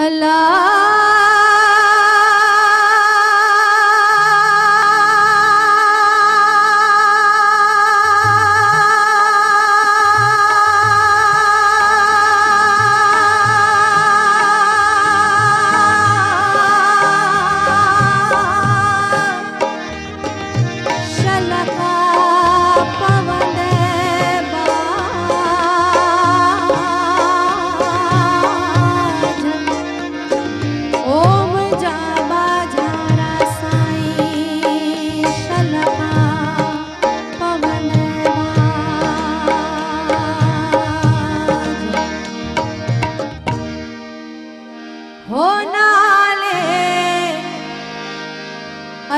अल्लाह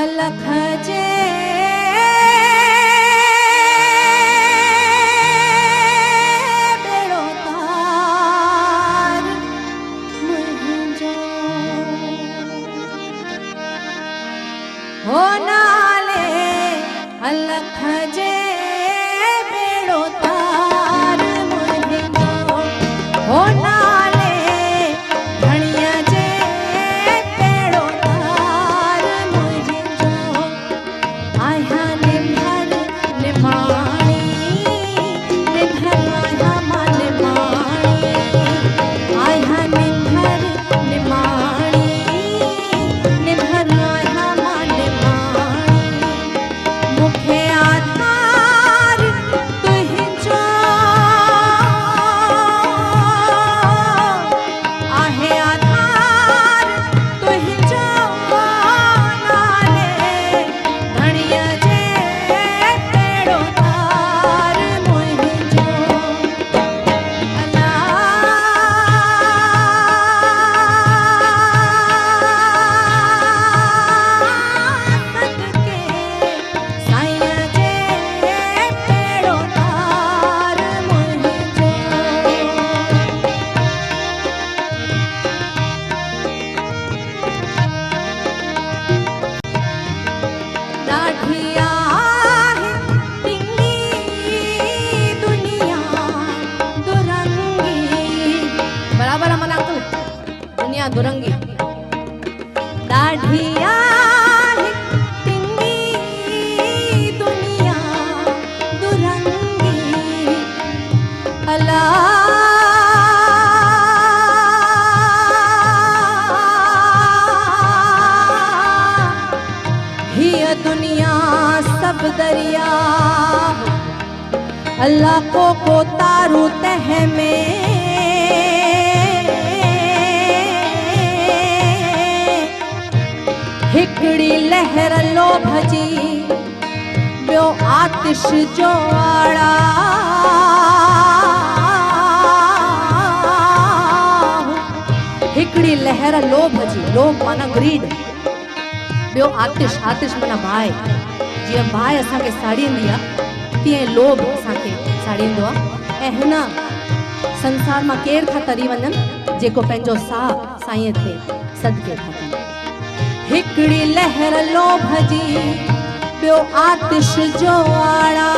अलख जे बेड़ो तार मुंहिंजो हो नाले अलख जे बेड़ो तार मुंहिंजो हो नाले धणीअ जे बेड़ो तार आया निम्हर निमाणी निम्हर आया मां निमाणी आया निम्हर निमाणी निम्हर आया मां निमाणी मुखे आधार तुंहिंजो आहे आधार तुंहिंजो नाले धणीअ जे बेड़ो तार मुंहिंजो सदके साईं जे बेड़ो तार मुंहिंजो ॾाढी आहे टिंगी दुनिया दुरंगी बराबर मन अंकल दुनिया दुरंगी ॾाढी आहे टिंगी दुनिया दुरंगी हिय दुनिया सब दरिया अल्लाह को तारू तह में हिकड़ी लहर लोभ जी ॿियो आतिश जो आड़ा हिकड़ी लहर लोभ जी लोभ माना ग्रीड ॿियो आतिश आतिश माना बाहि जीअं बाहि असांखे साड़ींदी आहे तीअं लोभ असांखे साड़ींदो आहे ऐं हिन संसार मां केरु था तरी वञनि जेको पंहिंजो साह साईं ते सदके था कनि हिकड़ी लहर लोभ जी ॿियो आतिश जो आड़ा